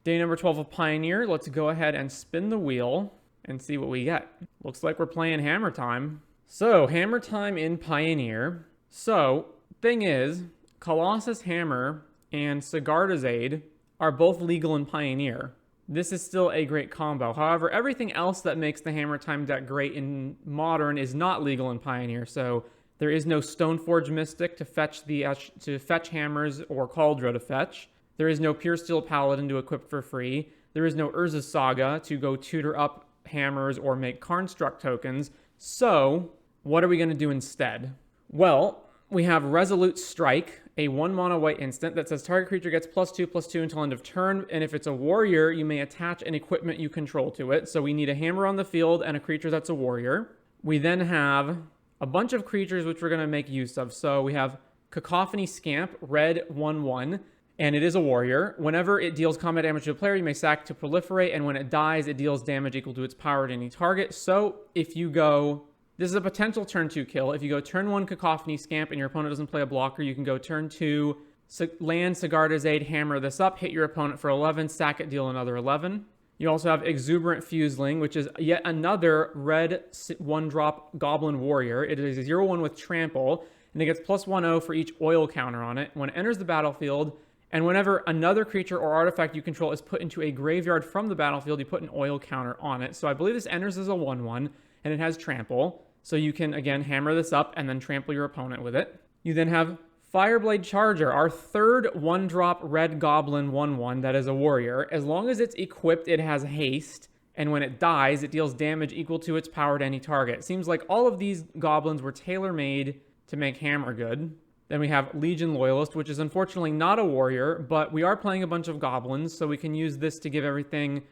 Day number 12 of Pioneer. Let's go ahead and spin the wheel and see what we get. Looks like we're playing Hammer Time. So, Hammer Time in Pioneer. So, thing is, Colossus Hammer and Sigarda's Aid are both legal in Pioneer. This is still a great combo. However, everything else that makes the Hammer Time deck great in Modern is not legal in Pioneer. So, there is no Stoneforge Mystic to fetch hammers or Cauldron to fetch. There is no Pure Steel Paladin to equip for free. There is no Urza's Saga to go tutor up hammers or make Karnstruck tokens. So, what are we going to do instead? Well, we have Resolute Strike, a 1-mana white instant that says target creature gets +2/+2 until end of turn, and if it's a warrior, you may attach an equipment you control to it. So we need a hammer on the field and a creature that's a warrior. We then have a bunch of creatures which we're going to make use of. So we have Cacophony Scamp, red 1/1, and it is a warrior. Whenever it deals combat damage to a player, you may sack to proliferate, and when it dies, it deals damage equal to its power to any target. So if you go... This is a potential turn 2 kill. If you go turn 1 Cacophony Scamp and your opponent doesn't play a blocker, you can go turn 2, land Sigarda's Aid, hammer this up, hit your opponent for 11, sack it, deal another 11. You also have Exuberant Fuseling, which is yet another red 1-drop Goblin Warrior. It is a 0/1 with Trample, and it gets +1/0 for each oil counter on it. When it enters the battlefield, and whenever another creature or artifact you control is put into a graveyard from the battlefield, you put an oil counter on it. So I believe this enters as a 1/1, and it has Trample. So you can, again, hammer this up and then trample your opponent with it. You then have Fireblade Charger, our third 1-drop red goblin 1/1 that is a warrior. As long as it's equipped, it has haste. And when it dies, it deals damage equal to its power to any target. It seems like all of these goblins were tailor-made to make hammer good. Then we have Legion Loyalist, which is unfortunately not a warrior, but we are playing a bunch of goblins, so we can use this to give everything...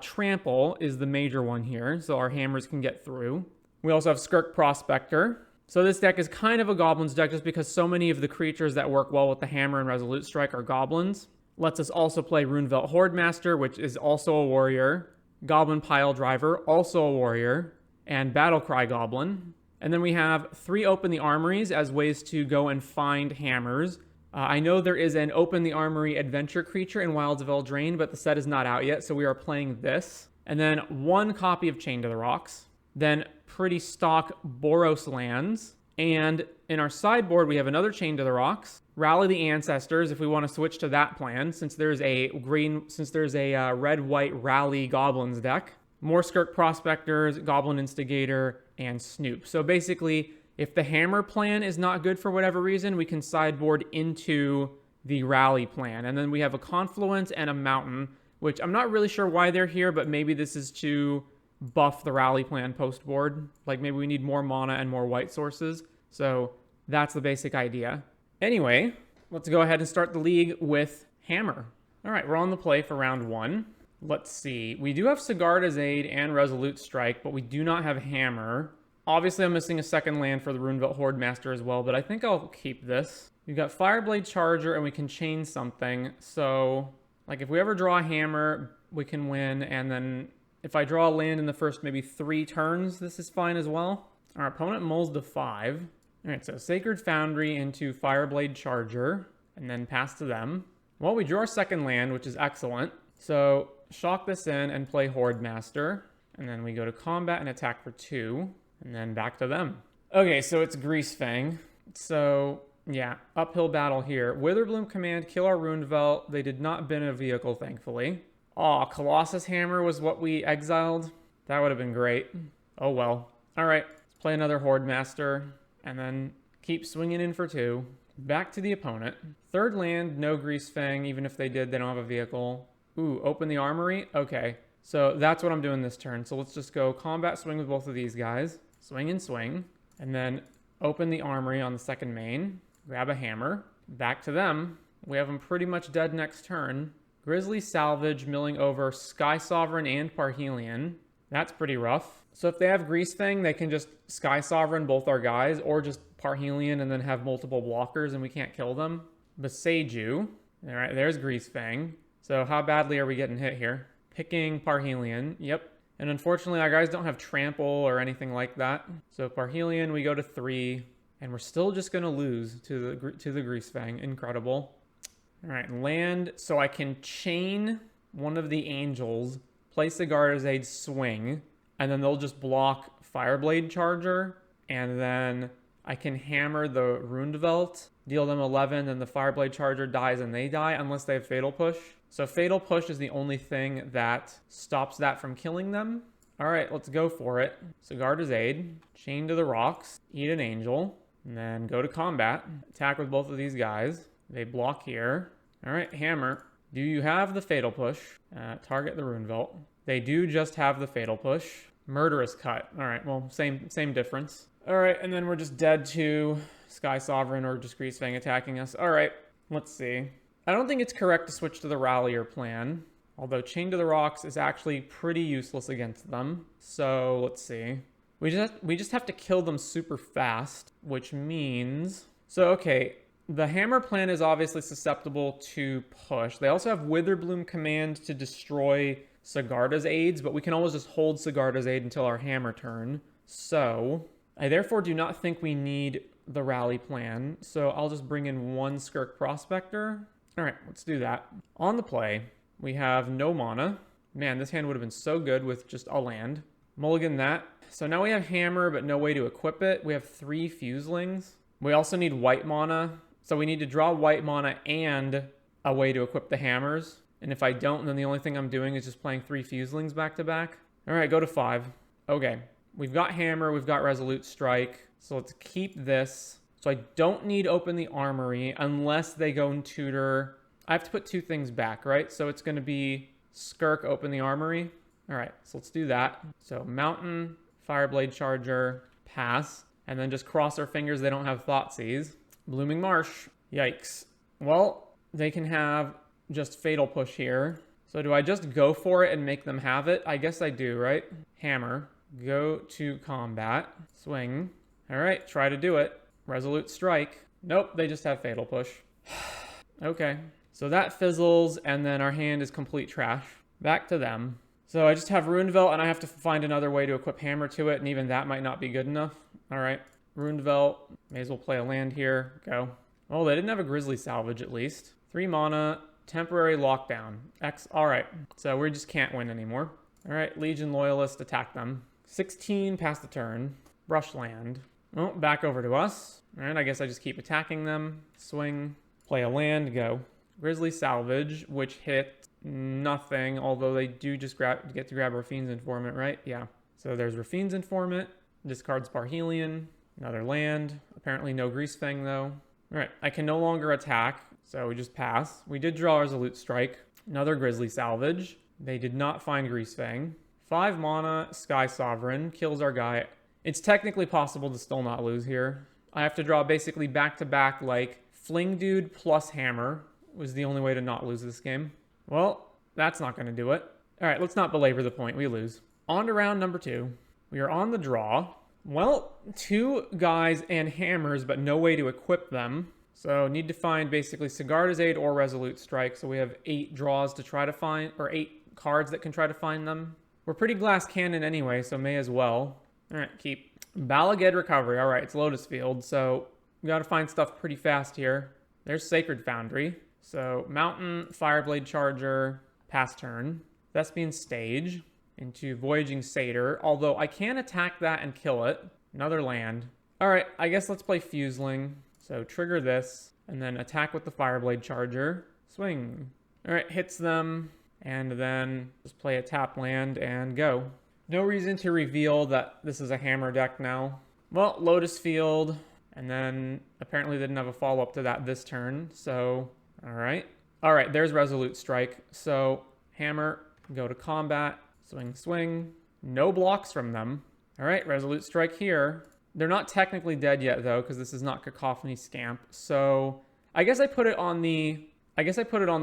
Trample is the major one here, so our hammers can get through. We also have Skirk Prospector. So this deck is kind of a goblins deck just because so many of the creatures that work well with the hammer and Resolute Strike are goblins. Lets us also play Runevelt Hordemaster, which is also a warrior. Goblin Pile Driver, also a warrior. And Battlecry Goblin. And then we have 3 Open the Armories as ways to go and find hammers. I know there is an Open the Armory adventure creature in Wilds of Eldraine, but the set is not out yet, so we are playing this. And then 1 copy of Chained to the Rocks. Then pretty stock Boros lands. And in our sideboard, we have another Chained to the Rocks. Rally the Ancestors if we want to switch to that plan, since there's a red-white Rally Goblins deck. More Skirk Prospectors, Goblin Instigator, and Snoop. So basically, if the hammer plan is not good for whatever reason, we can sideboard into the Rally plan. And then we have a Confluence and a Mountain, which I'm not really sure why they're here, but maybe this is to buff the Rally plan post board. Like maybe we need more mana and more white sources. So that's the basic idea. Anyway, let's go ahead and start the league with Hammer. All right, we're on the play for round 1. Let's see. We do have Sigarda's Aid and Resolute Strike, but we do not have Hammer. Obviously, I'm missing a second land for the Runevelt Hordemaster as well, but I think I'll keep this. We've got Fireblade Charger, and we can chain something. So, like, if we ever draw a hammer, we can win, and then if I draw a land in the first maybe 3 turns, this is fine as well. Our opponent mulls to 5. All right, so Sacred Foundry into Fireblade Charger, and then pass to them. Well, we drew our second land, which is excellent. So, shock this in and play Hordemaster, and then we go to combat and attack for 2. And then back to them. Okay, so it's Greasefang. So, yeah, uphill battle here. Witherbloom Command, kill our Runevelt. They did not bin a vehicle, thankfully. Aw, Colossus Hammer was what we exiled. That would have been great. Oh well. Alright, let's play another Hordemaster. And then keep swinging in for 2. Back to the opponent. Third land, no Greasefang. Even if they did, they don't have a vehicle. Ooh, open the armory? Okay. So that's what I'm doing this turn. So let's just go combat swing with both of these guys. Swing and swing, and then open the armory on the second main, grab a hammer, back to them. We have them pretty much dead next turn. Grizzly Salvage, milling over Sky Sovereign and Parhelion. That's pretty rough. So if they have Greasefang, they can just Sky Sovereign both our guys, or just Parhelion and then have multiple blockers and we can't kill them. Beseiju. All right, there's Greasefang. So how badly are we getting hit here? Picking Parhelion, yep. And unfortunately, our guys don't have Trample or anything like that. So Parhelion, we go to 3, and we're still just going to lose to the Greasefang. Incredible. All right, land. So I can chain one of the angels, play Sigarda's Aid, swing, and then they'll just block Fireblade Charger, and then I can hammer the Rundvelt, deal them 11, then the Fireblade Charger dies and they die unless they have Fatal Push. So Fatal Push is the only thing that stops that from killing them. All right, let's go for it. Sigarda's Aid, chain to the rocks, eat an angel, and then go to combat. Attack with both of these guys. They block here. All right, hammer. Do you have the Fatal Push? Target the Rundvelt. They do just have the Fatal Push. Murderous Cut. All right, well, same difference. All right, and then we're just dead to Sky Sovereign or just Greasefang attacking us. All right, let's see. I don't think it's correct to switch to the Rallier plan, although Chain to the Rocks is actually pretty useless against them. So let's see. We just have to kill them super fast, which means... So, okay, the Hammer plan is obviously susceptible to push. They also have Witherbloom command to destroy Sigarda's Aids, but we can always just hold Sigarda's Aid until our Hammer turn. So, I therefore do not think we need the Rally plan. So I'll just bring in one Skirk Prospector. All right, let's do that. On the play, we have no mana. Man, this hand would have been so good with just a land. Mulligan that. So now we have Hammer, but no way to equip it. We have 3 Fuselings. We also need white mana. So we need to draw white mana and a way to equip the Hammers. And if I don't, then the only thing I'm doing is just playing 3 Fuselings back to back. All right, go to 5. Okay, we've got Hammer, we've got Resolute Strike. So let's keep this. So I don't need Open the Armory unless they go and tutor. I have to put 2 things back, right? So it's going to be Skirk, Open the Armory. All right, so let's do that. So Mountain, Fireblade Charger, pass. And then just cross our fingers they don't have Thoughtseize. Blooming Marsh. Yikes. Well, they can have just Fatal Push here. So do I just go for it and make them have it? I guess I do, right? Hammer. Go to combat. Swing. All right, try to do it. Resolute Strike. Nope, they just have Fatal Push. Okay. So that fizzles, and then our hand is complete trash. Back to them. So I just have Rundvelt, and I have to find another way to equip Hammer to it, and even that might not be good enough. All right. Rundvelt. May as well play a land here. Go. Oh, they didn't have a Grizzly Salvage, at least. 3 mana. Temporary lockdown. X. All right. So we just can't win anymore. All right. Legion Loyalist, attack them. 16 past the turn. Brush land. Oh, back over to us. All right. I guess I just keep attacking them. Swing. Play a land. Go. Grizzly Salvage, which hit nothing, although they do just get to grab Rafine's Informant, right? Yeah. So there's Rafine's Informant. Discards Parhelion. Another land. Apparently no Greasefang, though. All right. I can no longer attack. So we just pass. We did draw Resolute Strike. Another Grizzly Salvage. They did not find Greasefang. 5 mana, Sky Sovereign. Kills our guy. It's technically possible to still not lose here. I have to draw basically back-to-back, like, Fling Dude plus Hammer was the only way to not lose this game. Well, that's not going to do it. All right, let's not belabor the point. We lose. On to round number 2. We are on the draw. Well, 2 guys and Hammers, but no way to equip them. So need to find basically Sigarda's Aid or Resolute Strike. So we have 8 draws to try to find, or 8 cards that can try to find them. We're pretty Glass Cannon anyway, so may as well. All right, keep. Balaged Recovery. All right, it's Lotus Field, so we got to find stuff pretty fast here. There's Sacred Foundry. So Mountain, Fireblade Charger, pass turn. Thespian Stage into Voyaging Satyr, although I can attack that and kill it. Another land. All right, I guess let's play Fuseling. So trigger this, and then attack with the Fireblade Charger. Swing. All right, hits them, and then just play a tap land and go. No reason to reveal that this is a Hammer deck now. Well, Lotus Field, and then apparently they didn't have a follow-up to that this turn, so all right. All right, there's Resolute Strike. So Hammer, go to combat, swing, swing. No blocks from them. All right, Resolute Strike here. They're not technically dead yet, though, because this is not Cacophony Scamp. So I guess I put it on the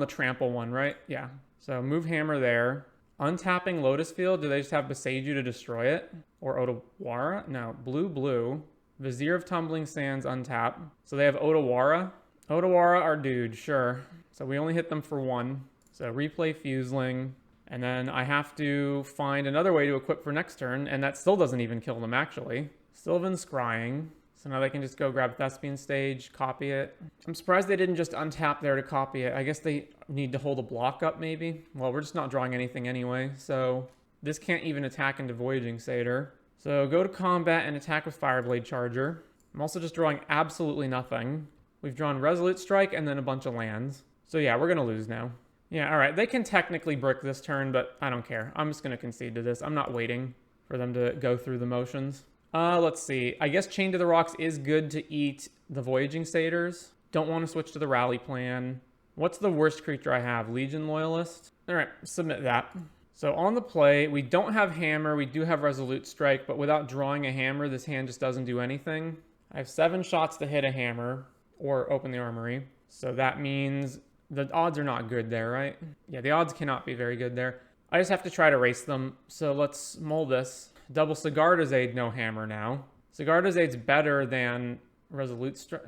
trample one, right? Yeah. So move Hammer there. Untapping Lotus Field. Do they just have Beseiju to destroy it? Or Otawara? No. Blue, blue. Vizier of Tumbling Sands, untap. So they have Otawara. Otawara, our dude, sure. So we only hit them for 1. So replay Fuseling. And then I have to find another way to equip for next turn, and that still doesn't even kill them, actually. Sylvan Scrying. So now they can just go grab Thespian Stage, copy it. I'm surprised they didn't just untap there to copy it. I guess they need to hold a block up maybe. Well, we're just not drawing anything anyway, so this can't even attack into Voyaging Satyr. So go to combat and attack with Fireblade Charger. I'm also just drawing absolutely nothing. We've drawn Resolute Strike and then a bunch of lands. So yeah, we're going to lose now. Yeah, all right. They can technically brick this turn, but I don't care. I'm just going to concede to this. I'm not waiting for them to go through the motions. Let's see. I guess Chain to the Rocks is good to eat the Voyaging Satyrs. Don't want to switch to the Rally Plan. What's the worst creature I have? Legion Loyalist? All right, submit that. So on the play, we don't have Hammer. We do have Resolute Strike, but without drawing a Hammer, this hand just doesn't do anything. I have 7 shots to hit a Hammer or open the Armory. So that means the odds are not good there, right? Yeah, the odds cannot be very good there. I just have to try to race them. So let's mull this. Double Sigarda's Aid, no Hammer now. Sigarda's Aid's better than Resolute Strike.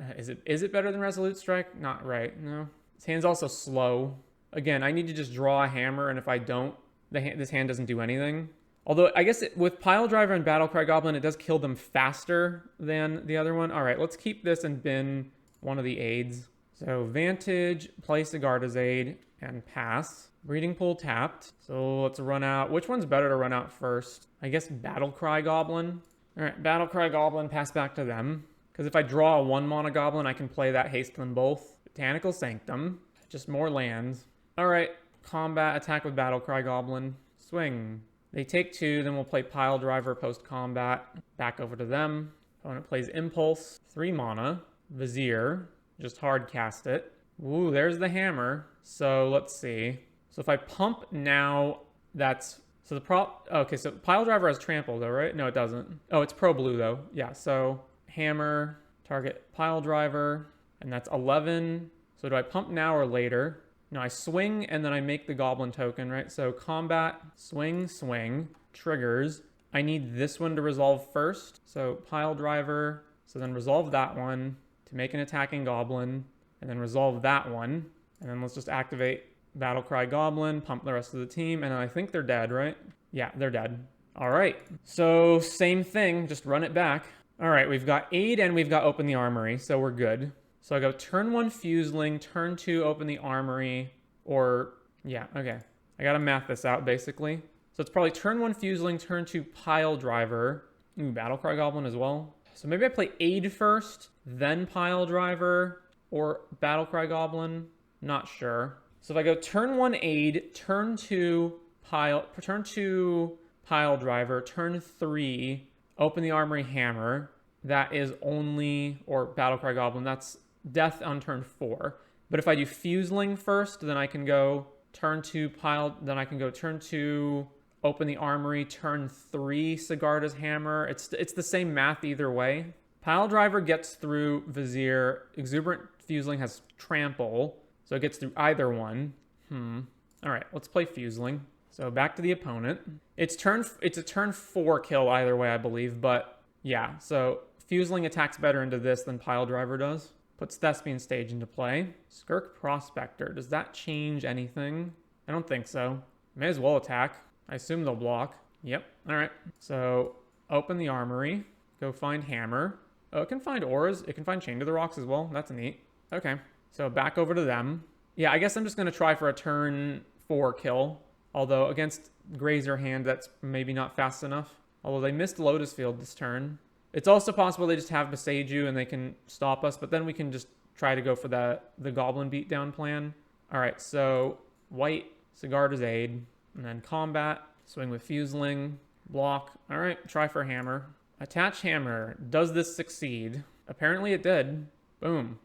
Is it better than Resolute Strike? Not right, no. This hand's also slow. Again, I need to just draw a Hammer, and if I don't, this hand doesn't do anything. Although, I guess with Pile Driver and Battlecry Goblin, it does kill them faster than the other one. All right, let's keep this and bin one of the aids. So Vantage, play Sigarda's Aid, and pass. Breeding Pool tapped. So let's run out. Which one's better to run out first? I guess Battlecry Goblin. All right, Battlecry Goblin, pass back to them. Because if I draw a 1-mana Goblin, I can play that, haste them both. Botanical Sanctum. Just more lands. All right, combat, attack with Battlecry Goblin. Swing. They take 2, then we'll play Pile Driver post-combat. Back over to them. Opponent plays Impulse. 3 mana. Vizier. Just hard cast it. Ooh, there's the Hammer. So let's see. So if I pump now, that's... So the okay, so Pile Driver has Trample though, right? No, it doesn't. Oh, it's Pro Blue though. Yeah, so Hammer, target Pile Driver, and that's 11. So do I pump now or later? No, I swing and then I make the Goblin token, right? So combat, swing, swing, triggers. I need this one to resolve first. So Pile Driver, so then resolve that one to make an attacking Goblin, and then resolve that one. And then let's just activate Battlecry Goblin, pump the rest of the team, and I think they're dead, right? Yeah, they're dead. All right, so same thing, just run it back. All right, we've got Aid and we've got Open the Armory, so we're good. So I go turn 1 Fuseling, turn 2 Open the Armory, or, yeah, okay. I gotta math this out, basically. So it's probably turn 1 Fuseling, turn 2 Pile Driver. Ooh, Battlecry Goblin as well. So maybe I play Aid first, then Pile Driver, or Battlecry Goblin. Not sure. So if I go turn 1 Aid, turn 2 Pile Driver, turn 3 Open the Armory Hammer, that is only, or Battlecry Goblin, that's death on turn 4. But if I do Fuseling first, then I can go turn 2 then I can go turn 2 Open the Armory, turn 3 Sigarda's Hammer. It's the same math either way. Pile Driver gets through Vizier. Exuberant Fuseling has Trample, so it gets through either one. All right, let's play Fuseling. So back to the opponent. It's a turn 4 kill either way, I believe, but yeah. So Fuseling attacks better into this than Pile Driver does. Puts Thespian Stage into play. Skirk Prospector. Does that change anything? I don't think so. May as well attack. I assume they'll block. Yep. All right. So open the Armory. Go find Hammer. Oh, it can find Auras. It can find Chain to the Rocks as well. That's neat. Okay. So back over to them. Yeah, I guess I'm just going to try for a turn 4 kill. Although against Grazer hand, that's maybe not fast enough. Although they missed Lotus Field this turn. It's also possible they just have Beseiju and they can stop us. But then we can just try to go for the Goblin beatdown plan. All right, so white, Sigarda's Aid. And then combat, swing with Fuseling, block. All right, try for Hammer. Attach Hammer. Does this succeed? Apparently it did. Boom.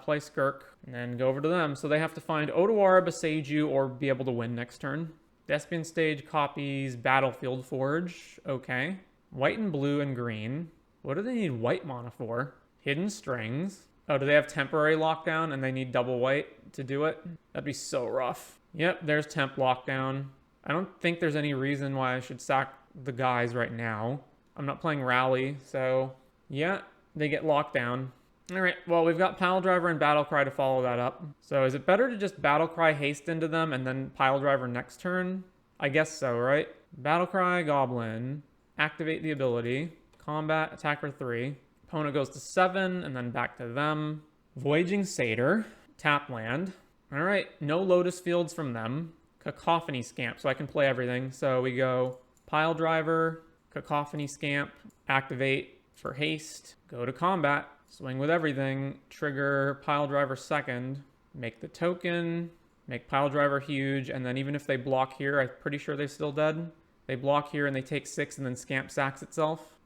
Play Skirk, and then go over to them. So they have to find Otawara, Beseiju, or be able to win next turn. Thespian Stage copies Battlefield Forge. Okay. White and blue and green. What do they need white mana for? Hidden Strings. Oh, do they have temporary lockdown and they need double white to do it? That'd be so rough. Yep, there's temp lockdown. I don't think there's any reason why I should sack the guys right now. I'm not playing Rally, so yeah, they get locked down. All right, well, we've got Pile Driver and Battlecry to follow that up. So is it better to just Battlecry haste into them and then Pile Driver next turn? I guess so, right? Battlecry Goblin, activate the ability, combat, attack for 3. Opponent goes to 7, and then back to them. Voyaging Satyr, tap land. All right, no Lotus Fields from them. Cacophony Scamp, so I can play everything. So we go Pile Driver, Cacophony Scamp, activate for haste, go to combat, swing with everything, trigger Pile Driver second, make the token, make Pile Driver huge, and then even if they block here, I'm pretty sure they're still dead. They block here and they take 6 and then Scamp sacks itself.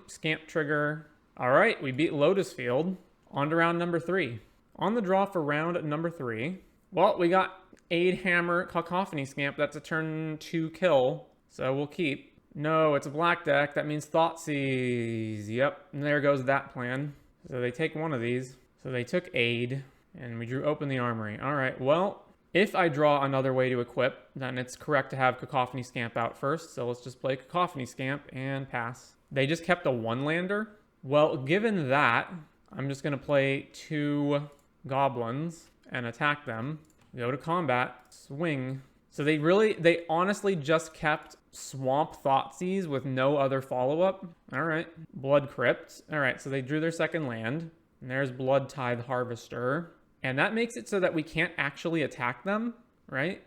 Scamp trigger. All right, we beat Lotus Field. On to round number 3. On the draw for round number 3. Well, we got Aid Hammer Cacophony Scamp. That's a turn 2 kill, so we'll keep. No, it's a black deck. That means Thoughtseize. Yep, and there goes that plan. So they take one of these. So they took Aid, and we drew Open the Armory. All right, well, if I draw another way to equip, then it's correct to have Cacophony Scamp out first. So let's just play Cacophony Scamp and pass. They just kept a 1-lander. Well, given that, I'm just going to play 2 goblins and attack them. Go to combat, swing. So they honestly just kept Swamp Thoughtseize with no other follow-up. All right, Blood Crypt. All right, so they drew their second land. And there's Blood Tithe Harvester. And that makes it so that we can't actually attack them, right?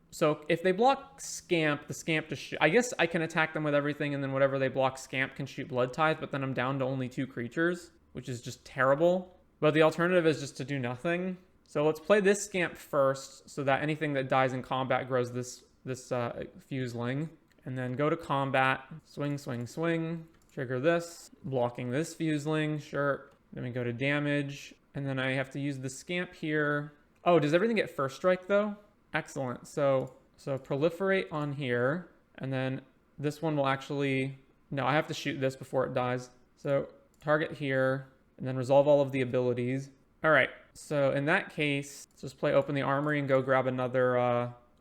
So if they block Scamp, the Scamp just I guess I can attack them with everything, and then whatever they block Scamp can shoot Blood Tithe, but then I'm down to only 2 creatures, which is just terrible. But the alternative is just to do nothing. So let's play this Scamp first, so that anything that dies in combat grows this Fuseling. And then go to combat, swing, swing, swing, trigger this, blocking this Fuseling, sure. Then we go to damage, and then I have to use the Scamp here. Oh, does everything get first strike though? Excellent. So proliferate on here, and then this one will actually, no, I have to shoot this before it dies. So target here, and then resolve all of the abilities. All right, so in that case, let's just play Open the Armory and go grab another,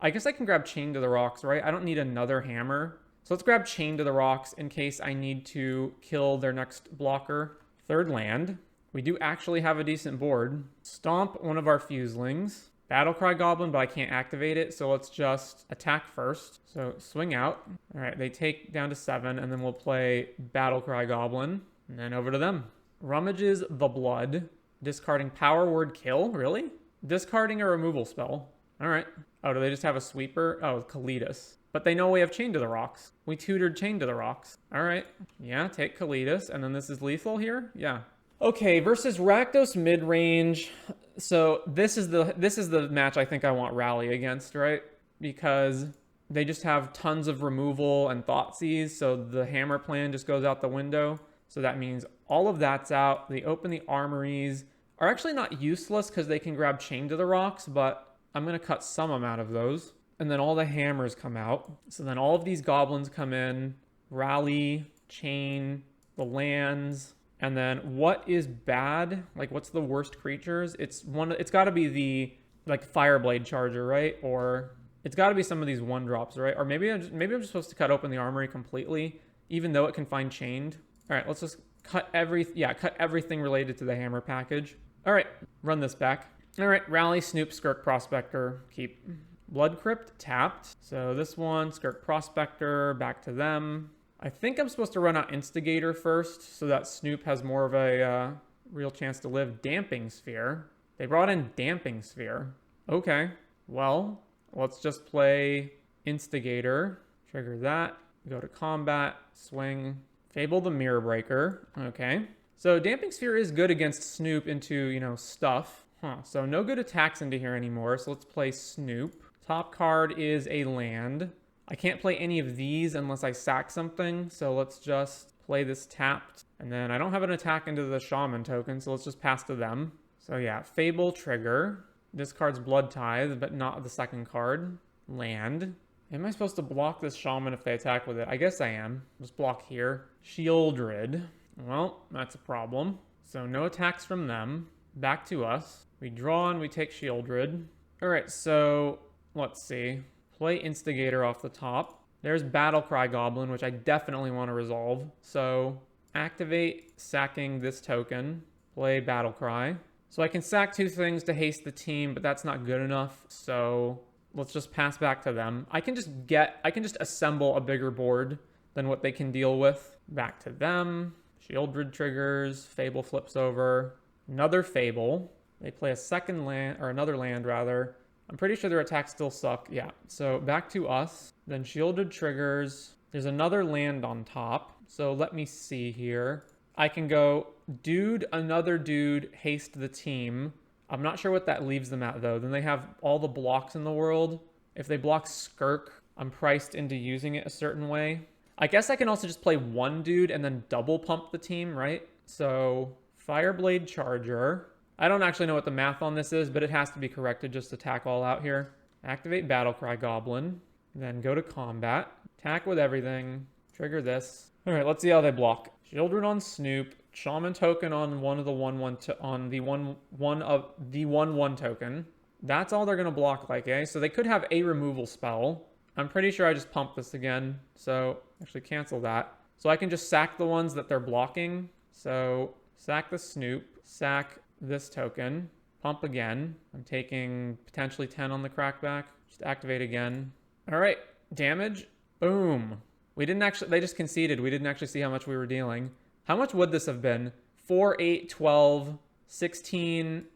I guess I can grab Chain to the Rocks, right? I don't need another hammer. So let's grab Chain to the Rocks in case I need to kill their next blocker. Third land. We do actually have a decent board. Stomp one of our Fuselings. Battlecry Goblin, but I can't activate it, so let's just attack first. So swing out. All right, they take down to 7, and then we'll play Battlecry Goblin, and then over to them. Rummages the Blood. Discarding Power Word Kill? Really? Discarding a removal spell. All right. Oh, do they just have a sweeper? Oh, Kalidas. But they know we have Chain to the Rocks. We tutored Chain to the Rocks. All right. Yeah, take Kalidas, and then this is lethal here? Yeah. Okay, versus Rakdos Midrange. So this is the match I think I want Rally against, right? Because they just have tons of removal and Thoughtseize, so the hammer plan just goes out the window. So that means all of that's out. They open the armories. Are actually not useless because they can grab Chain to the Rocks, but I'm going to cut some amount of those. And then all the hammers come out. So then all of these goblins come in. Rally, Chain, the lands. And then what is bad? Like, what's the worst creatures? It's got to be the, like, Fireblade Charger, right? Or it's got to be some of these 1-drops, right? Or maybe I'm just supposed to cut open the armory completely, even though it can find Chained. All right, let's just cut everything related to the hammer package. All right, run this back. All right, Rally, Snoop, Skirk, Prospector, keep. Blood Crypt, tapped. So this one, Skirk, Prospector, back to them. I think I'm supposed to run out Instigator first so that Snoop has more of a real chance to live. Damping Sphere. They brought in Damping Sphere. Okay, well, let's just play Instigator. Trigger that. Go to combat. Swing. Fable the Mirror Breaker. Okay. So Damping Sphere is good against Snoop into, stuff. So no good attacks into here anymore. So let's play Snoop. Top card is a land. I can't play any of these unless I sack something, so let's just play this tapped. And then I don't have an attack into the Shaman token, so let's just pass to them. So yeah, Fable trigger. Discards Blood Tithe, but not the second card. Land. Am I supposed to block this Shaman if they attack with it? I guess I am. Just block here. Shieldred. Well, that's a problem. So no attacks from them. Back to us. We draw and we take Shieldred. Alright, so let's see. Play Instigator off the top. There's Battlecry Goblin, which I definitely want to resolve. So activate sacking this token. Play Battlecry. So I can sack 2 things to haste the team, but that's not good enough. So let's just pass back to them. I can just assemble a bigger board than what they can deal with. Back to them. Shieldred triggers, Fable flips over, another Fable. They play a second land, or another land rather. I'm pretty sure their attacks still suck. Yeah, so back to us. Then Shieldred triggers. There's another land on top. So let me see here. I can go dude, another dude, haste the team. I'm not sure what that leaves them at though. Then they have all the blocks in the world. If they block Skirk, I'm priced into using it a certain way. I guess I can also just play one dude and then double pump the team, right? So Fireblade Charger. I don't actually know what the math on this is, but it has to be corrected just to attack all out here. Activate Battlecry Goblin. Then go to combat. Attack with everything. Trigger this. All right, let's see how they block. Shieldred on Snoop. Shaman token on one of the 1/1 on the the 1/1 token. That's all they're gonna block like, eh? So they could have a removal spell. I'm pretty sure I just pumped this again. So actually cancel that. So I can just sack the ones that they're blocking. So sack the Snoop, sack this token, pump again. I'm taking potentially 10 on the crackback. Just activate again. All right, damage. Boom. We didn't actually, they just conceded. We didn't actually see how much we were dealing. How much would this have been? 4, 8, 12, 16,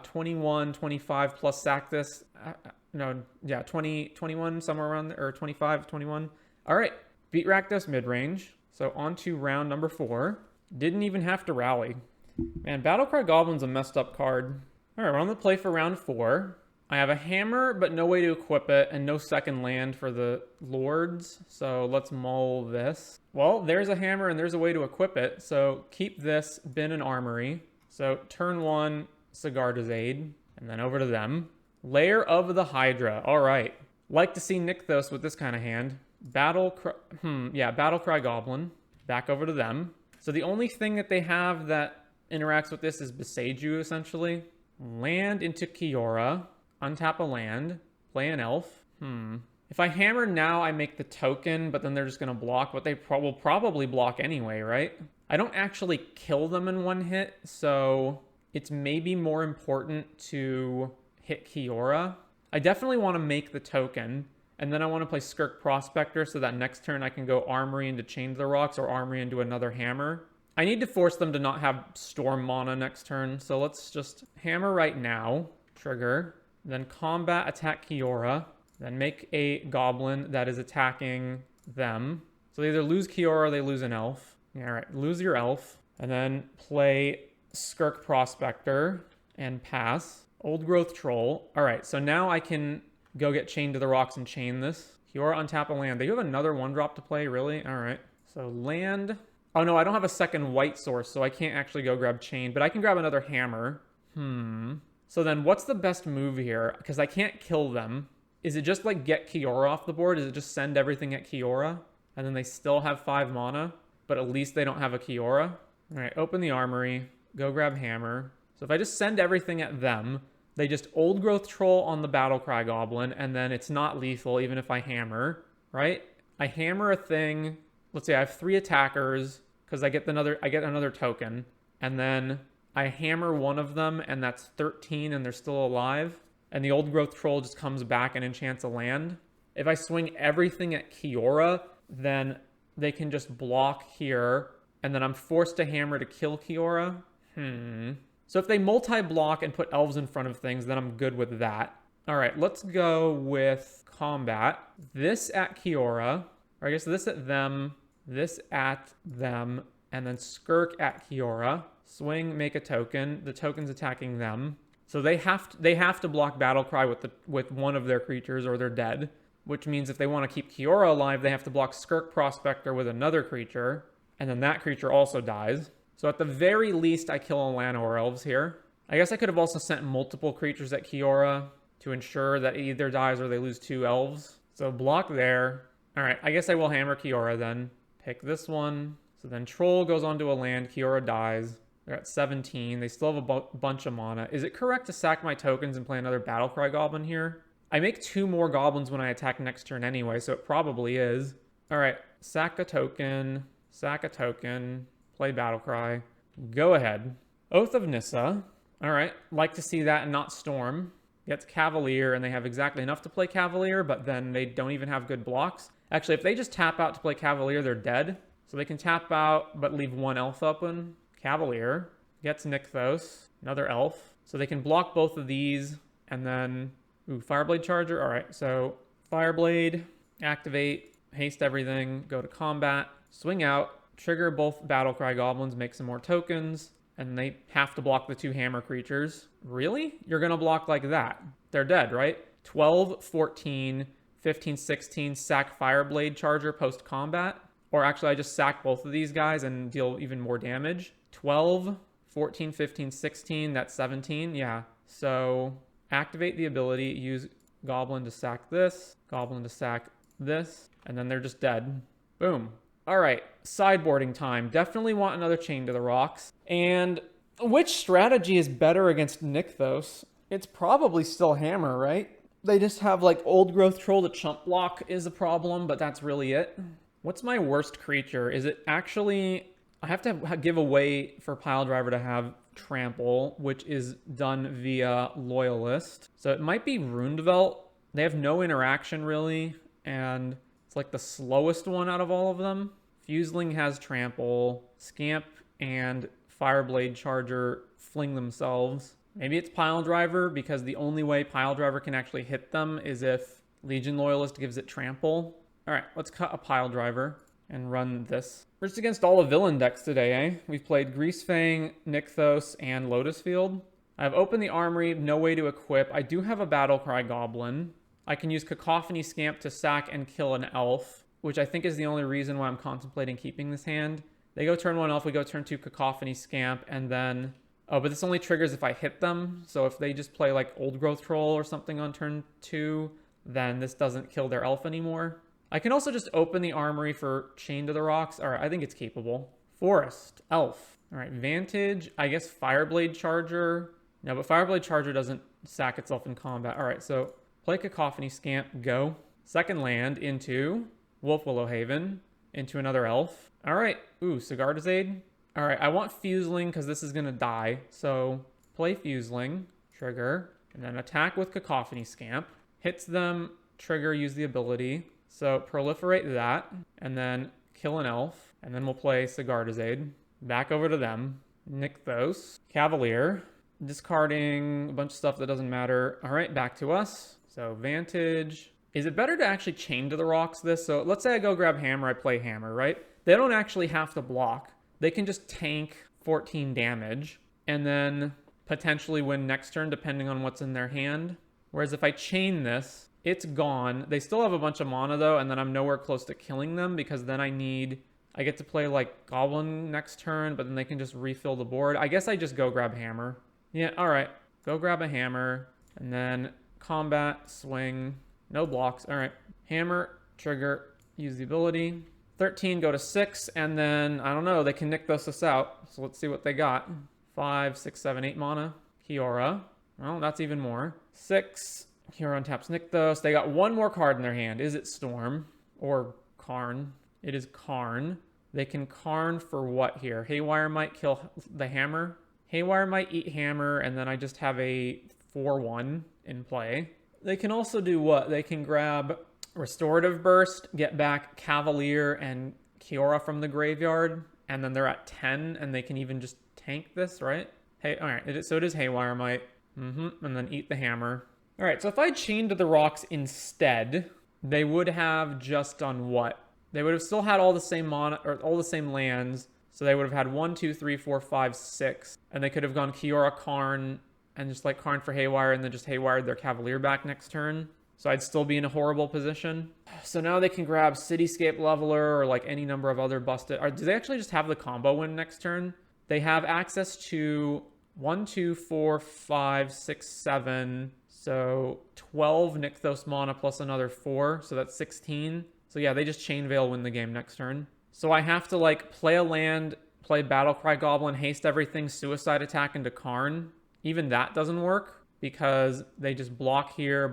21, 25 plus sack this. No, yeah, 20, 21, somewhere around there, or 25, 21. All right, beat Rakdos Midrange. So on to round number 4. Didn't even have to rally. Man, Battlecry Goblin's a messed up card. All right, we're on the play for round 4. I have a hammer, but no way to equip it, and no second land for the lords. So let's mull this. Well, there's a hammer, and there's a way to equip it. So keep this, bin and armory. So turn 1, Sigarda's Aid, and then over to them. Lair of the Hydra. All right. Like to see Nykthos with this kind of hand. Battlecry Goblin. Back over to them. So the only thing that they have that interacts with this is Beseiju, essentially. Land into Kiora. Untap a land. Play an elf. If I hammer now, I make the token, but then they're just going to block, but they will probably block anyway, right? I don't actually kill them in one hit, so it's maybe more important to hit Kiora. I definitely want to make the token, and then I want to play Skirk Prospector so that next turn I can go Armory into Chain the Rocks or Armory into another hammer. I need to force them to not have Storm mana next turn, so let's just hammer right now. Trigger. Then combat attack Kiora. Then make a goblin that is attacking them. So they either lose Kiora or they lose an elf. Yeah, all right, lose your elf. And then play Skirk Prospector and pass. Old Growth Troll. All right, so now I can go get Chained to the Rocks and chain this. Kiora untap a land. They have another 1-drop to play, really? All right. So land. Oh no, I don't have a second white source, so I can't actually go grab Chain, but I can grab another hammer. So then what's the best move here? Because I can't kill them. Is it just like get Kiora off the board? Is it just send everything at Kiora? And then they still have 5 mana, but at least they don't have a Kiora? All right, open the armory. Go grab hammer. So if I just send everything at them, they just Old Growth Troll on the Battlecry Goblin, and then it's not lethal even if I hammer, right? I hammer a thing. Let's say I have 3 attackers because I get another token, and then I hammer one of them, and that's 13, and they're still alive. And the Old Growth Troll just comes back and enchants a land. If I swing everything at Kiora, then they can just block here, and then I'm forced to hammer to kill Kiora. So if they multi-block and put elves in front of things, then I'm good with that. All right, let's go with combat. This at Kiora, or I guess this at them, this at them, and then Skirk at Kiora. Swing, make a token. The token's attacking them. So they have to block Battlecry with one of their creatures or they're dead. Which means if they want to keep Kiora alive, they have to block Skirk Prospector with another creature. And then that creature also dies. So at the very least, I kill a Llanowar Elves here. I guess I could have also sent multiple creatures at Kiora to ensure that it either dies or they lose 2 elves. So block there. All right, I guess I will hammer Kiora then. Pick this one. So then Troll goes onto a land. Kiora dies. They're at 17. They still have a bunch of mana. Is it correct to sack my tokens and play another Battlecry Goblin here? I make 2 more goblins when I attack next turn anyway, so it probably is. All right, sack a token, play Battlecry. Go ahead. Oath of Nissa. All right, like to see that and not Storm. Gets Cavalier, and they have exactly enough to play Cavalier, but then they don't even have good blocks. Actually, if they just tap out to play Cavalier, they're dead. So they can tap out, but leave one elf open. Cavalier gets Nykthos, another elf. So they can block both of these, and then, ooh, Fireblade Charger. All right, so Fireblade, activate, haste everything, go to combat, swing out, trigger both Battlecry Goblins, make some more tokens, and they have to block the 2 hammer creatures. Really? You're gonna block like that? They're dead, right? 12, 14, 15, 16, sack Fireblade Charger post-combat. Or actually, I just sack both of these guys and deal even more damage. 12, 14, 15, 16, that's 17. Yeah. So activate the ability, use Goblin to sack this, Goblin to sack this, and then they're just dead. Boom. All right, sideboarding time. Definitely want another Chain to the Rocks. And which strategy is better against Nykthos? It's probably still Hammer, right? They just have like Old Growth Troll to chump block is a problem, but that's really it. What's my worst creature? Is it actually... I have to give away for Piledriver to have Trample, which is done via Loyalist. So it might be Rundvelt. They have no interaction really, and it's like the slowest one out of all of them. Fuseling has Trample. Scamp and Fireblade Charger fling themselves. Maybe it's Piledriver, because the only way Piledriver can actually hit them is if Legion Loyalist gives it Trample. All right, let's cut a Piledriver and run this. We're just against all the villain decks today, eh? We've played Greasefang, Nykthos, and Lotus Field. I've opened the armory, no way to equip. I do have a Battlecry Goblin. I can use Cacophony Scamp to sack and kill an elf, which I think is the only reason why I'm contemplating keeping this hand. They go turn 1 elf, we go turn 2 Cacophony Scamp, and then... Oh, but this only triggers if I hit them. So if they just play like Old Growth Troll or something on turn 2, then this doesn't kill their elf anymore. I can also just open the armory for Chain to the Rocks. All right, I think it's capable. Forest, elf. All right, Vantage, I guess Fireblade Charger. No, but Fireblade Charger doesn't sack itself in combat. All right, so play Cacophony Scamp, go. Second land into Wolf Willow Haven, into another elf. All right, ooh, Sigardazade. All right, I want Fuseling because this is gonna die. So play Fuseling, trigger, and then attack with Cacophony Scamp. Hits them, trigger, use the ability. So proliferate that, and then kill an elf, and then we'll play Sigardazade. Back over to them. Nykthos. Cavalier. Discarding a bunch of stuff that doesn't matter. All right, back to us. So Vantage. Is it better to actually Chain to the Rocks this? So let's say I go grab Hammer, I play Hammer, right? They don't actually have to block. They can just tank 14 damage, and then potentially win next turn depending on what's in their hand. Whereas if I Chain this, it's gone. They still have a bunch of mana though, and then I'm nowhere close to killing them because then I get to play like Goblin next turn, but then they can just refill the board. I guess I just go grab Hammer. Yeah, all right. Go grab a Hammer, and then combat, swing, no blocks. All right. Hammer, trigger, use the ability. 13, go to 6, and then, I don't know, they can Nykthos us out. So let's see what they got. 5, 6, 7, 8 mana. Kiora. Well, that's even more. 6. Kiora untaps Nykthos. They got one more card in their hand. Is it Storm? Or Karn? It is Karn. They can Karn for what here? Haywire might kill the Hammer. Haywire might eat Hammer, and then I just have a 4/1 in play. They can also do what? They can grab Restorative Burst, get back Cavalier and Kiora from the graveyard, and then they're at 10, and they can even just tank this, right? Hey, all right, so it is Haywire might. And then eat the Hammer. All right, so if I Chained to the Rocks instead, they would have just done what? They would have still had all the same mana, or all the same lands. So they would have had 1, 2, 3, 4, 5, 6. And they could have gone Kiora, Karn, and just like Karn for Haywire, and then just Haywired their Cavalier back next turn. So I'd still be in a horrible position. So now they can grab Cityscape Leveler or like any number of other busted... Or do they actually just have the combo win next turn? They have access to 1, 2, 4, 5, 6, 7... So 12 Nykthos mana plus another 4, so that's 16. So yeah, they just Chain Veil, win the game next turn. So I have to like play a land, play Battlecry Goblin, haste everything, Suicide Attack into Karn. Even that doesn't work because they just block here,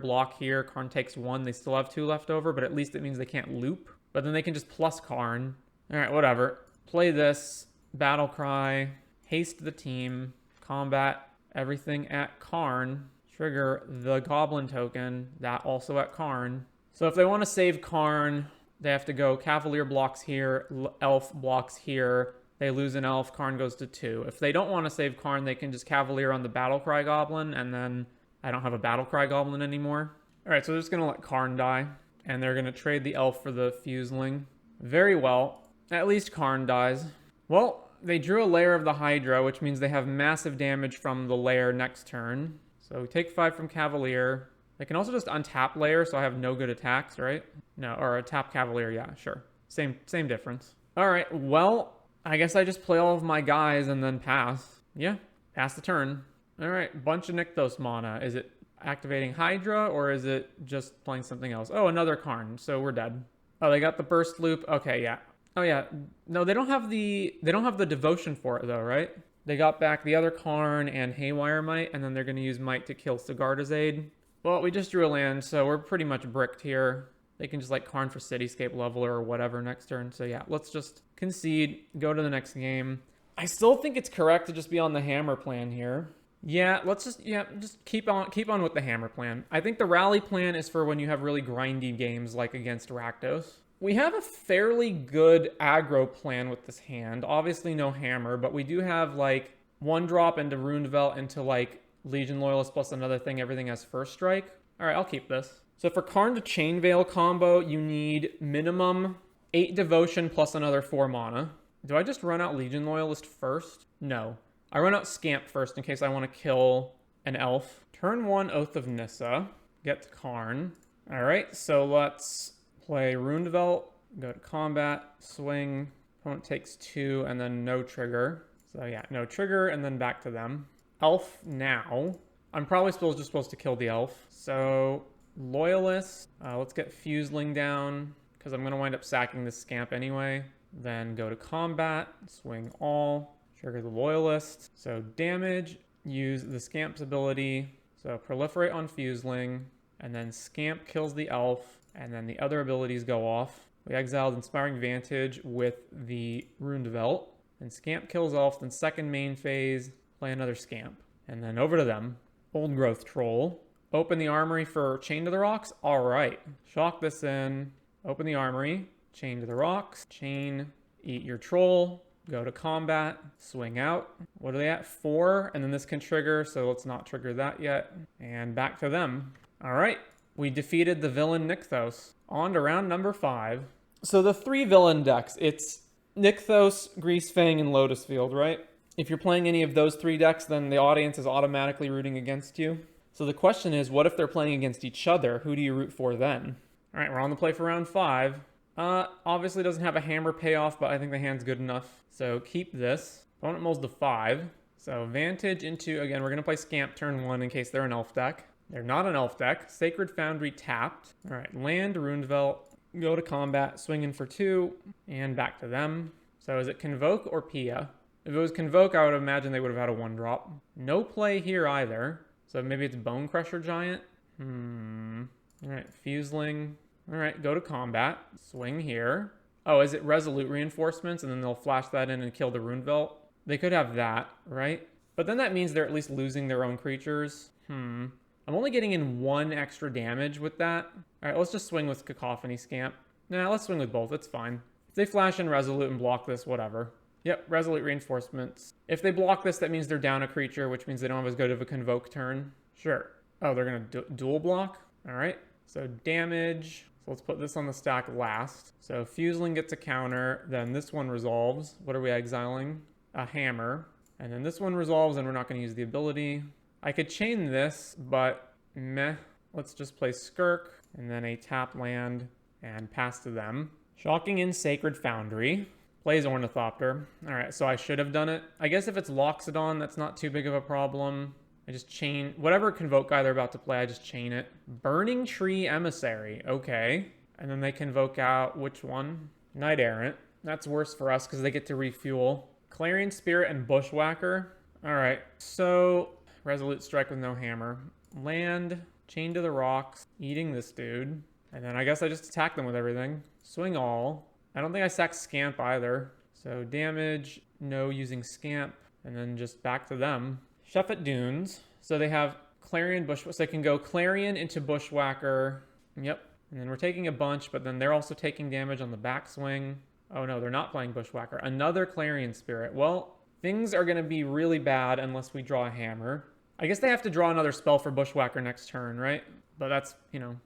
Karn takes 1, they still have 2 left over, but at least it means they can't loop. But then they can just plus Karn. All right, whatever. Play this, Battlecry, haste the team, combat everything at Karn. Trigger the Goblin token, that also at Karn. So if they want to save Karn, They have to go Cavalier blocks here, Elf blocks here. They lose an Elf, Karn goes to 2. If they don't want to save Karn, they can just Cavalier on the Battlecry Goblin, and then I don't have a Battlecry Goblin anymore. All right, so they're just going to let Karn die, and they're going to trade the Elf for the Fuseling. Very well. At least Karn dies. Well, they drew a Lair of the Hydra, which means they have massive damage from the Lair next turn. So we take 5 from Cavalier. They can also just untap Lair, so I have no good attacks, right? No, or a tap Cavalier, yeah, sure. Same difference. All right, well, I guess I just play all of my guys and then pass. Yeah, pass the turn. All right, bunch of Nykthos mana. Is it activating Hydra, or is it just playing something else? Oh, another Karn, so we're dead. Oh, they got the burst loop. Okay, yeah. Oh, yeah. No, they don't have the devotion for it, though, right? They got back the other Karn and Haywire Might, and then they're going to use Might to kill Sigarda's Aid. Well, we just drew a land, so we're pretty much bricked here. They can just like Karn for Cityscape Leveler or whatever next turn. So yeah, let's just concede, go to the next game. I still think it's correct to just be on the hammer plan here. Yeah, let's just keep on with the hammer plan. I think the rally plan is for when you have really grindy games like against Rakdos. We have a fairly good aggro plan with this hand. Obviously no hammer, but we do have like 1-drop into Runedvelt into like Legion Loyalist plus another thing, everything has first strike. All right, I'll keep this. So for Karn to Chain Veil combo, you need minimum 8 devotion plus another 4 mana. Do I just run out Legion Loyalist first? No. I run out Scamp first in case I want to kill an elf. Turn 1 Oath of Nissa. Get to Karn. All right, so let's play Runedvelt. Go to combat, swing. Opponent takes 2 and then no trigger. So yeah, no trigger and then back to them. Elf now. I'm probably just supposed to kill the elf. So Loyalist. Let's get Fuseling down because I'm going to wind up sacking this Scamp anyway. Then go to combat, swing all, trigger the Loyalist. So damage, use the Scamp's ability. So proliferate on Fuseling, and then Scamp kills the elf, and then the other abilities go off. We exiled Inspiring Vantage with the Runedvelt, and Scamp kills elf, then second main phase, play another Scamp. And then over to them. Old Growth Troll. Open the Armory for Chain to the Rocks. All right. Shock this in. Open the Armory. Chain to the Rocks. Chain. Eat your Troll. Go to combat. Swing out. What are they at? 4. And then this can trigger, so let's not trigger that yet. And back to them. All right. We defeated the villain Nykthos. On to round number 5. So the 3 villain decks. It's Nykthos, Greasefang, and Lotus Field, right? If you're playing any of those 3 decks, then the audience is automatically rooting against you. So the question is, what if they're playing against each other? Who do you root for then? All right, we're on the play for round 5. Obviously doesn't have a hammer payoff, but I think the hand's good enough. So keep this. Opponent mulls to 5. So Vantage into, again, we're going to play Scamp turn 1 in case they're an elf deck. They're not an elf deck. Sacred Foundry tapped. All right, land, Runedvelt, go to combat, swing in for 2, and back to them. So is it Convoke or Pia? If it was Convoke, I would imagine they would have had a 1-drop. No play here either. So maybe it's Bone Crusher Giant. All right, Fuseling. All right, go to combat. Swing here. Oh, is it Resolute Reinforcements? And then they'll flash that in and kill the Runedvelt? They could have that, right? But then that means they're at least losing their own creatures. I'm only getting in 1 extra damage with that. All right, let's just swing with Cacophony Scamp. Nah, let's swing with both. It's fine. If they flash in Resolute and block this, whatever. Yep, Resolute Reinforcements. If they block this, that means they're down a creature, which means they don't have as good of a Convoke turn. Sure. Oh, they're going to dual block? All right. So damage. So let's put this on the stack last. So Fuseling gets a counter. Then this one resolves. What are we exiling? A hammer. And then this one resolves, and we're not going to use the ability. I could chain this, but meh. Let's just play Skirk, and then a tap land, and pass to them. Shocking in Sacred Foundry. Plays Ornithopter. All right, so I should have done it. I guess if it's Loxodon, that's not too big of a problem. I just chain whatever Convoke guy they're about to play, I just chain it. Burning Tree Emissary. Okay. And then they convoke out which one? Knight Errant. That's worse for us because they get to refuel. Clarion Spirit and Bushwhacker. All right, so Resolute Strike with no hammer. Land, Chain to the Rocks, eating this dude. And then I guess I just attack them with everything. Swing all. I don't think I sack Scamp either. So damage, no using Scamp, and then just back to them. Shuffet Dunes. So they have Clarion, Bushwhacker. So they can go Clarion into Bushwhacker. Yep. And then we're taking a bunch, but then they're also taking damage on the backswing. Oh no, they're not playing Bushwhacker. Another Clarion Spirit. Well, things are going to be really bad unless we draw a hammer. I guess they have to draw another spell for Bushwhacker next turn, right? But that's, you know,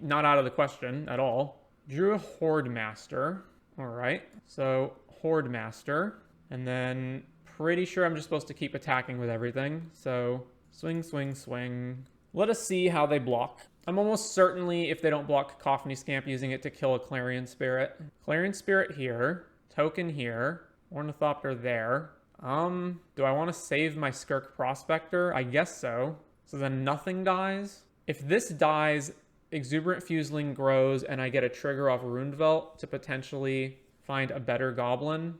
not out of the question at all. Drew a Horde Master. All right, so Horde Master. And then pretty sure I'm just supposed to keep attacking with everything. So swing, swing, swing. Let us see how they block. I'm almost certainly, if they don't block Cacophony Scamp, using it to kill a Clarion Spirit. Clarion Spirit here. Token here. Ornithopter there. Do I want to save my Skirk Prospector? I guess so. So then nothing dies. If this dies, Exuberant Fuseling grows, and I get a trigger off Rundvelt to potentially find a better goblin.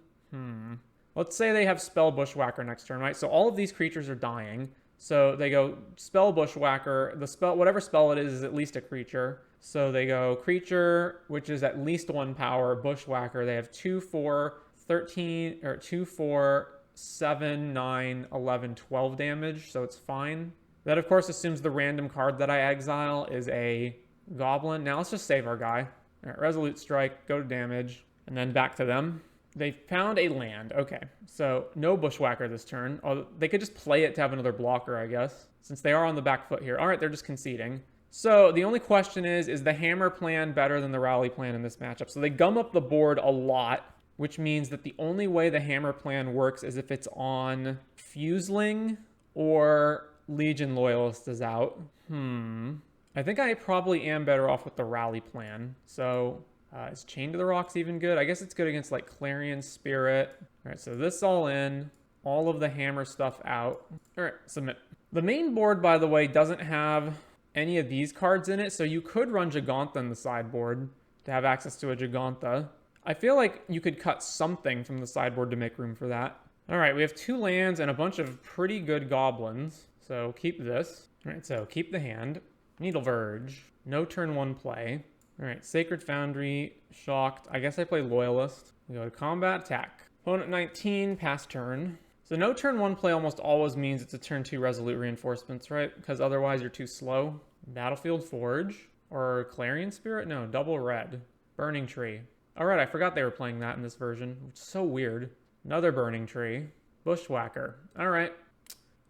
Let's say they have Spell Bushwhacker next turn, right? So all of these creatures are dying. So they go Spell Bushwhacker. The spell, whatever spell it is at least a creature. So they go creature, which is at least 1 power, Bushwhacker. They have 2, 4, 13, or 2, 4, 7, 9, 11, 12 damage. So it's fine. That, of course, assumes the random card that I exile is a goblin. Now let's just save our guy. All right, Resolute Strike, go to damage, and then back to them. They found a land. Okay, so no Bushwhacker this turn. Oh, they could just play it to have another blocker, I guess, since they are on the back foot here. All right, they're just conceding. So the only question is the hammer plan better than the rally plan in this matchup? So they gum up the board a lot, which means that the only way the hammer plan works is if it's on Fuseling or Legion Loyalist is out. I think I probably am better off with the rally plan. So is Chain to the Rocks even good? I guess it's good against like Clarion Spirit. All right, so this all in, all of the hammer stuff out. All right, submit. The main board, by the way, doesn't have any of these cards in it, so you could run Gigantha in the sideboard to have access to a Gigantha. I feel like you could cut something from the sideboard to make room for that. All right, we have 2 lands and a bunch of pretty good goblins, so keep this. All right, so keep the hand. Needle Verge, no turn 1 play. All right, Sacred Foundry, Shocked. I guess I play Loyalist. We go to Combat Attack. Opponent 19, pass turn. So no turn 1 play almost always means it's a turn 2 Resolute Reinforcements, right? Because otherwise you're too slow. Battlefield Forge or Clarion Spirit? No, double red. Burning Tree. All right, I forgot they were playing that in this version, which is so weird. Another Burning Tree. Bushwhacker. All right.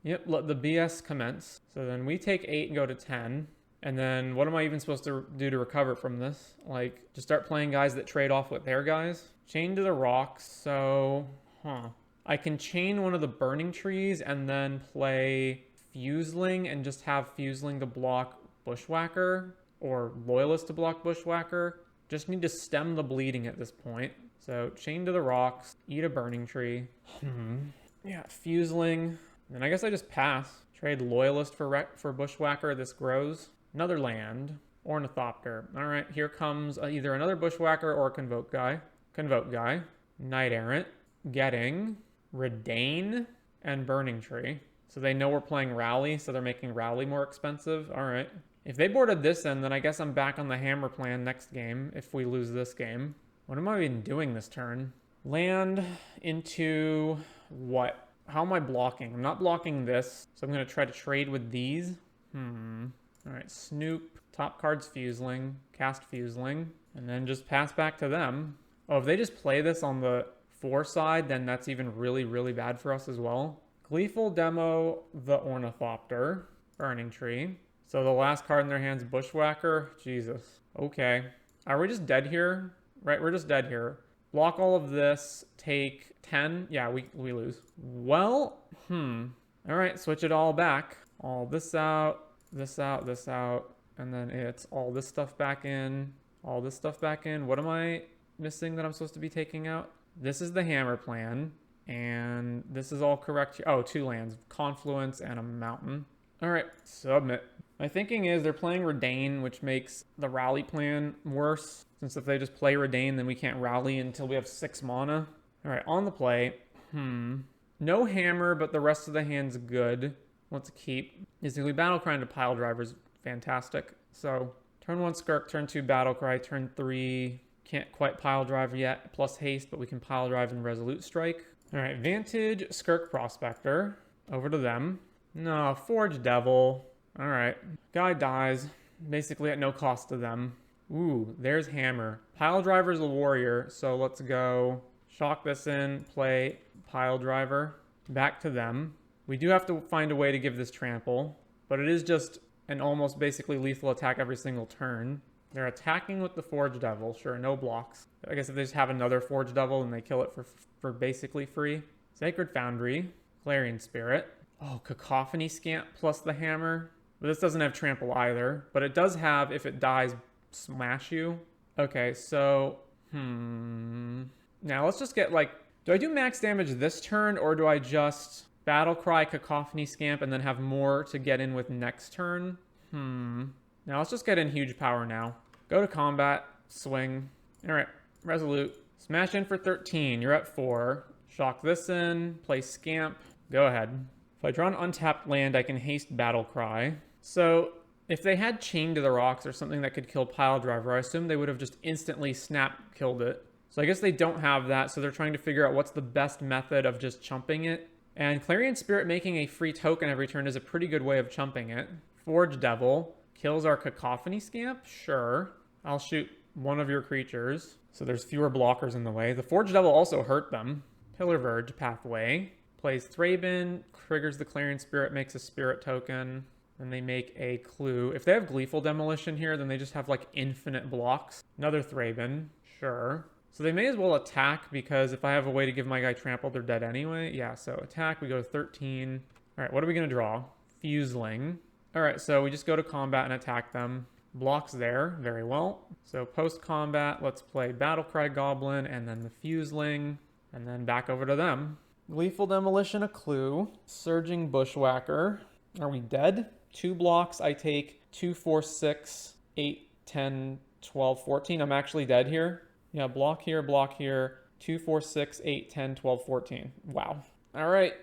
Yep, let the BS commence. So then we take 8 and go to 10. And then what am I even supposed to do to recover from this? Like, just start playing guys that trade off with their guys? Chain to the Rocks, so... I can chain one of the Burning Trees and then play Fuseling and just have Fuseling to block Bushwhacker, or Loyalist to block Bushwhacker. Just need to stem the bleeding at this point. So, Chain to the Rocks, eat a Burning Tree. Yeah, Fuseling. Then I guess I just pass. Trade Loyalist for Bushwhacker, this grows. Another land, Ornithopter. All right, here comes either another Bushwhacker or a Convoke guy. Convoke guy, Knight Errant, getting Redain and Burning Tree. So they know we're playing Rally, so they're making Rally more expensive. All right. If they boarded this in, then I guess I'm back on the hammer plan next game if we lose this game. What am I even doing this turn? Land into what? How am I blocking? I'm not blocking this, so I'm going to try to trade with these. All right, Snoop, top card's Fuseling, cast Fuseling, and then just pass back to them. Oh, if they just play this on the 4 side, then that's even really, really bad for us as well. Gleeful Demo the Ornithopter, Burning Tree. So the last card in their hand's Bushwhacker. Jesus. Okay. Are we just dead here? Right, we're just dead here. Block all of this, take 10. Yeah, we lose. Well, all right, switch it all back. All this out. This out, this out, and then it's all this stuff back in, all this stuff back in. What am I missing that I'm supposed to be taking out? This is the hammer plan, and this is all correct. Oh, 2 lands, Confluence and a mountain. All right, submit. My thinking is they're playing Redain, which makes the rally plan worse, since if they just play Redain, then we can't rally until we have 6 mana. All right, on the play. No hammer, but the rest of the hand's good. Let's keep. Basically, Battlecry into Pile Driver is fantastic. So, turn 1 Skirk, turn 2 Battlecry, turn 3 can't quite Pile Driver yet, plus haste, but we can Pile Drive and Resolute Strike. All right, Vantage, Skirk Prospector, over to them. No, Forge Devil. All right, guy dies, basically at no cost to them. Ooh, there's Hammer. Pile Driver's a warrior, so let's go shock this in, play Pile Driver. Back to them. We do have to find a way to give this trample, but it is just an almost basically lethal attack every single turn. They're attacking with the Forge Devil. Sure, no blocks. I guess if they just have another Forge Devil and they kill it for basically free. Sacred Foundry, Clarion Spirit. Oh, Cacophony Scamp plus the Hammer. But this doesn't have trample either. But it does have, if it dies, smash you. Okay, so... Now let's just get like... Do I do max damage this turn, or do I just Battle Cry, Cacophony Scamp, and then have more to get in with next turn? Now let's just get in huge power now. Go to combat, swing. Alright, Resolute. Smash in for 13, you're at 4. Shock this in, play Scamp. Go ahead. If I draw an untapped land, I can haste Battle Cry. So, if they had Chain to the Rocks or something that could kill Pile Driver, I assume they would have just instantly killed it. So I guess they don't have that, so they're trying to figure out what's the best method of just chumping it. And Clarion Spirit making a free token every turn is a pretty good way of chumping it. Forge Devil kills our Cacophony Scamp? Sure. I'll shoot one of your creatures, so there's fewer blockers in the way. The Forge Devil also hurt them. Pillar Verge, Pathway. Plays Thraben, triggers the Clarion Spirit, makes a spirit token. Then they make a clue. If they have Gleeful Demolition here, then they just have like infinite blocks. Another Thraben, sure. So they may as well attack, because if I have a way to give my guy trample, they're dead anyway. Yeah, so attack, we go to 13. All right, what are we going to draw? Fuseling. All right, so we just go to combat and attack them. Blocks there, very well. So post-combat, let's play Battlecry Goblin and then the Fuseling, and then back over to them. Gleeful Demolition, a clue. Surging Bushwhacker. Are we dead? 2 blocks, I take 2, 4, 6, 8, 10, 12, 14. I'm actually dead here. Yeah, block here, 2, 4, 6, 8, 10, 12, 14. Wow. All right.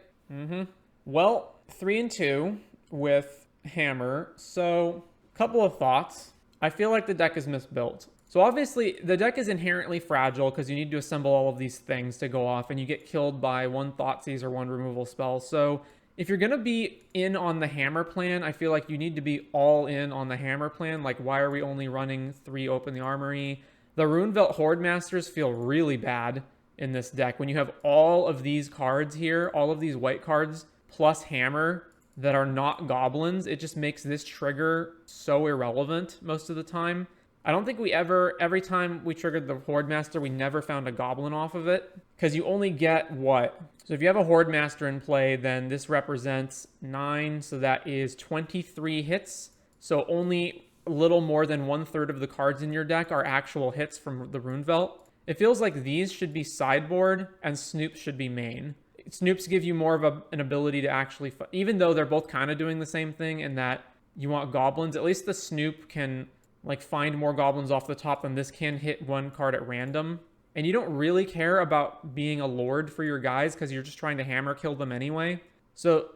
Well, 3 and 2 with Hammer. So, couple of thoughts. I feel like the deck is misbuilt. So obviously, the deck is inherently fragile because you need to assemble all of these things to go off, and you get killed by 1 Thoughtseize or 1 removal spell. So if you're going to be in on the Hammer plan, I feel like you need to be all in on the Hammer plan. Like, why are we only running 3 Open the Armory? The Runevelt Horde Masters feel really bad in this deck. When you have all of these cards here, all of these white cards, plus Hammer, that are not goblins, it just makes this trigger so irrelevant most of the time. I don't think we every time we triggered the Horde Master, we never found a goblin off of it, because you only get what? So if you have a Horde Master in play, then this represents 9, so that is 23 hits. So only a little more than 1/3 of the cards in your deck are actual hits from the Runevelt. It feels like these should be sideboard and Snoops should be main. Snoops give you more of an ability to actually, even though they're both kind of doing the same thing in that you want goblins, at least the Snoop can like find more goblins off the top than this can hit 1 card at random. And you don't really care about being a lord for your guys because you're just trying to hammer kill them anyway. So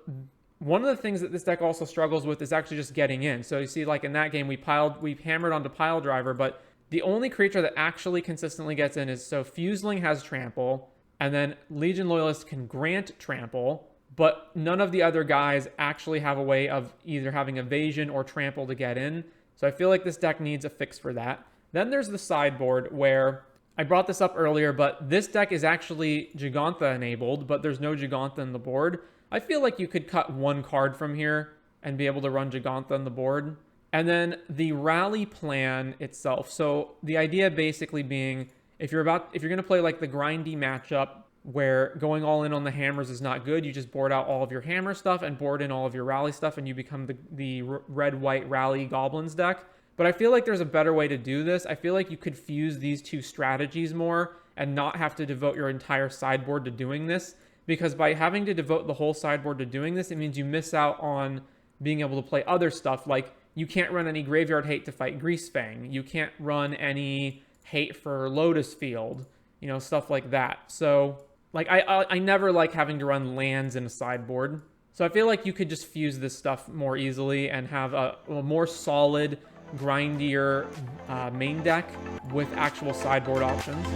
one of the things that this deck also struggles with is actually just getting in. So you see, like in that game, we hammered onto Pile Driver, but the only creature that actually consistently gets in is, so Fuseling has trample, and then Legion Loyalist can grant trample, but none of the other guys actually have a way of either having evasion or trample to get in. So I feel like this deck needs a fix for that. Then there's the sideboard, where I brought this up earlier, but this deck is actually Gigantha enabled, but there's no Gigantha in the board. I feel like you could cut 1 card from here and be able to run Gigantha on the board. And then the rally plan itself. So the idea basically being, if you're going to play like the grindy matchup where going all in on the hammers is not good, you just board out all of your hammer stuff and board in all of your rally stuff, and you become the red-white rally goblins deck. But I feel like there's a better way to do this. I feel like you could fuse these 2 strategies more and not have to devote your entire sideboard to doing this, because by having to devote the whole sideboard to doing this, it means you miss out on being able to play other stuff. Like, you can't run any Graveyard Hate to fight Greasefang. You can't run any hate for Lotus Field, stuff like that. So, like, I never like having to run lands in a sideboard. So I feel like you could just fuse this stuff more easily and have a more solid, grindier main deck with actual sideboard options.